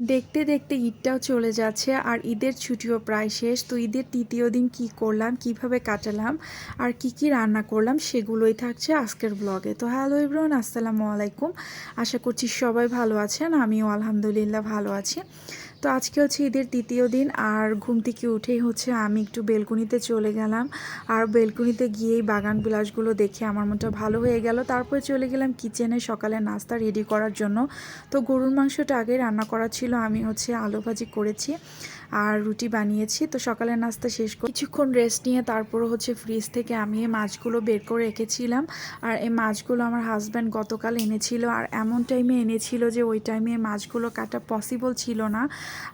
দেখতে দেখতে ঈদটাও চলে যাচ্ছে আর ঈদের ছুটিও প্রায় শেষ। তো ঈদের তৃতীয় দিন কি করলাম, কিভাবে কাটালাম আর কি কি রান্না করলাম সেগুলোই থাকছে আজকের ব্লগে। তো হ্যালো এভরিওয়ান, আসসালামু আলাইকুম। আশা করছি সবাই ভালো আছেন, আমিও আলহামদুলিল্লাহ ভালো আছি। তো আজকে হচ্ছে ঈদের তৃতীয় দিন আর ঘুম থেকে উঠেই হচ্ছে আমি একটু বেলকুনিতে চলে গেলাম। আর বেলকুনিতে গিয়েই বাগান বিলাসগুলো দেখে আমার মনটা ভালো হয়ে গেল। তারপরে চলে গেলাম কিচেনে সকালে নাস্তা রেডি করার জন্য। তো গরুর মাংসটা আগে রান্না করা ছিল, আমি হচ্ছে আলু ভাজি করেছি আর রুটি বানিয়েছি। তো সকালের নাস্তা শেষ করে কিছুক্ষণ রেস্ট নিয়ে তারপরে হচ্ছে ফ্রিজ থেকে আমি এই মাছগুলো বের করে রেখেছিলাম। আর এই মাছগুলো আমার হাজব্যান্ড গতকাল এনেছিল, আর এমন টাইমে এনেছিল যে ওই টাইমে মাছগুলো কাটা পসিবল ছিল না।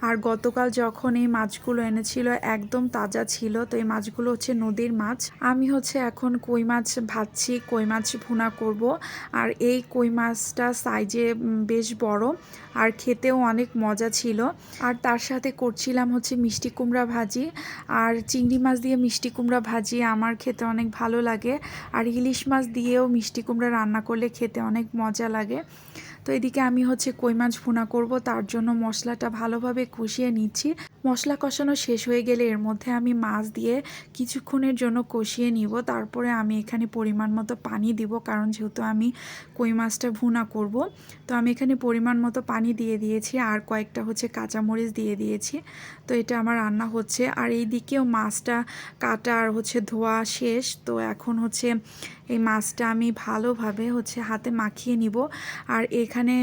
আর গতকাল যখন এই মাছগুলো এনেছিল একদম তাজা ছিল। তো এই মাছগুলো হচ্ছে নদীর মাছ। আমি হচ্ছে এখন কই মাছ ভাজছি, কই মাছ ভুনা করব। আর এই কই মাছটা সাইজে বেশ বড় আর খেতেও অনেক মজা ছিল। আর তার সাথে করছিলাম হচ্ছে মিষ্টি কুমড়া ভাজি। আর চিংড়ি মাছ দিয়ে মিষ্টি কুমড়া ভাজি আমার খেতে অনেক ভালো লাগে। আর ইলিশ মাছ দিয়েও মিষ্টি কুমড়া রান্না করলে খেতে অনেক মজা লাগে। তো এদিকে আমি হচ্ছে কই মাছ ভুনা করব, তার জন্য মশলাটা ভালোভাবে কষিয়ে নিচ্ছি। মশলা কষানো শেষ হয়ে গেলে এর মধ্যে আমি মাছ দিয়ে কিছুক্ষণের জন্য কষিয়ে নিব। তারপরে আমি এখানে পরিমাণ মতো পানি দিব, কারণ যেহেতু আমি কই মাছটা ভুনা করব। তো আমি এখানে পরিমাণ মতো পানি দিয়ে দিয়েছি আর কয়েকটা হচ্ছে কাঁচামরিচ দিয়ে দিয়েছি। তো এটা আমার রান্না হচ্ছে। আর এই দিকেও মাছটা কাটা আর হচ্ছে ধোয়া শেষ। তো এখন হচ্ছে এই মাছটা আমি ভালোভাবে হচ্ছে হাতে মাখিয়ে নিব। আর এখানে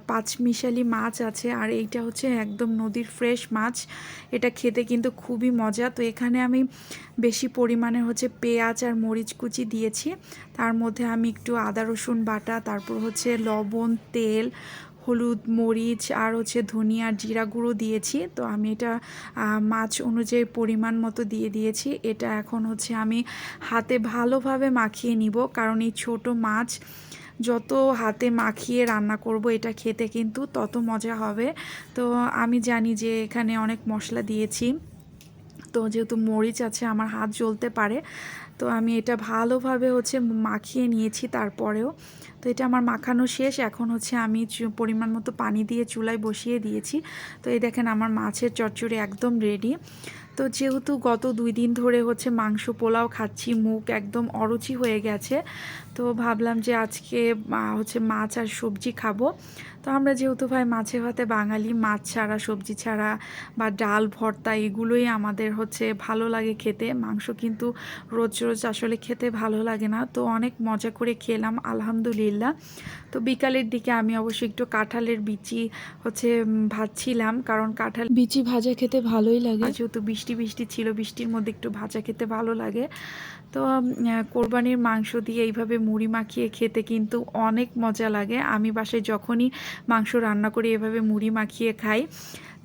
পাঁচমিশালি মাছ আছে, আর এইটা হচ্ছে একদম নদীর ফ্রেশ মাছ। এটা খেতে কিন্তু খুবই মজা। তো এখানে আমি বেশি পরিমাণে হচ্ছে পেঁয়াজ আর মরিচ কুচি দিয়েছি। তার মধ্যে আমি একটু আদা রসুন বাটা, তারপর হচ্ছে লবণ, তেল, হলুদ, মরিচ আর হচ্ছে ধনিয়া জিরা গুঁড়ো দিয়েছি। তো আমি এটা মাছ অনুযায়ী পরিমাণ মতো দিয়ে দিয়েছি। এটা এখন হচ্ছে আমি হাতে ভালোভাবে মাখিয়ে নিব, কারণ এই ছোট মাছ যত হাতে মাখিয়ে রান্না করব এটা খেতে কিন্তু তত মজা হবে। তো আমি জানি যে এখানে অনেক মশলা দিয়েছি, তো যেহেতু মরিচ আছে আমার হাত জ্বলতে পারে। তো আমি এটা ভালোভাবে হচ্ছে মাখিয়ে নিয়েছি তারপরেও। তো এটা আমার মাখানো শেষ। এখন হচ্ছে আমি পরিমাণ মতো পানি দিয়ে চুলায় বসিয়ে দিয়েছি। তো এই দেখেন আমার মাছের চচ্চড়ি একদম রেডি। তো যেহেতু গত 2 দিন ধরে হচ্ছে মাংস পোলাও খাচ্ছি, মুখ একদম অরুচি হয়ে গেছে। তো ভাবলাম যে আজকে হচ্ছে মাছ আর সবজি খাবো। তো আমরা যেহেতু ভাই মাছে ভাতে বাঙালি, মাছ ছাড়া সবজি ছাড়া বা ডাল ভর্তা এগুলোই আমাদের হচ্ছে ভালো লাগে খেতে। মাংস কিন্তু রোজ রোজ আসলে খেতে ভালো লাগে না। তো অনেক মজা করে খেলাম আলহামদুলিল্লাহ। তো বিকালের দিকে আমি অবশ্যই একটু কাঁঠালের বিচি হচ্ছে ভাজছিলাম, কারণ কাঁঠাল বিচি ভাজা খেতে ভালোই লাগে। যেহেতু বৃষ্টি বৃষ্টি ছিল, বৃষ্টির মধ্যে একটু ভাজা খেতে ভালো লাগে। তো কোরবানির মাংস দিয়ে এইভাবে মুড়ি মাখিয়ে খেতে কিন্তু অনেক মজা লাগে। আমি বাসায় যখনই মাংস রান্না করি এভাবে মুড়ি মাখিয়ে খাই।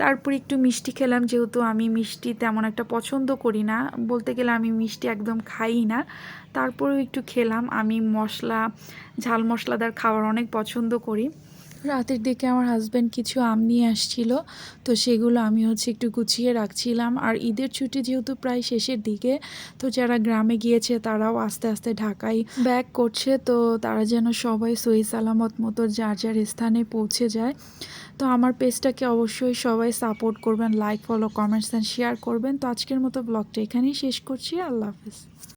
তারপর একটু মিষ্টি খেলাম, যেহেতু আমি মিষ্টি তেমন একটা পছন্দ করি না, বলতে গেলে আমি মিষ্টি একদম খাই না। তারপরেও একটু খেলাম। আমি ঝাল মশলাদার খাবার অনেক পছন্দ করি। রাতের দিকে আমার হাজব্যান্ড কিছু আম নিয়ে আসছিল, তো সেগুলো আমি হচ্ছে একটু গুছিয়ে রাখছিলাম। আর ঈদের ছুটি যেহেতু প্রায় শেষের দিকে, তো যারা গ্রামে গিয়েছে তারাও আস্তে আস্তে ঢাকায় ব্যাক করছে। তো তারা যেন সবাই সহি সালামত মতো যার যার স্থানে পৌঁছে যায়। তো আমার পেজটাকে অবশ্যই সবাই সাপোর্ট করবেন, like, follow, comments and share করবেন। তো আজকের মতো ব্লগটা এখানেই শেষ করছি। আল্লাহ হাফেজ।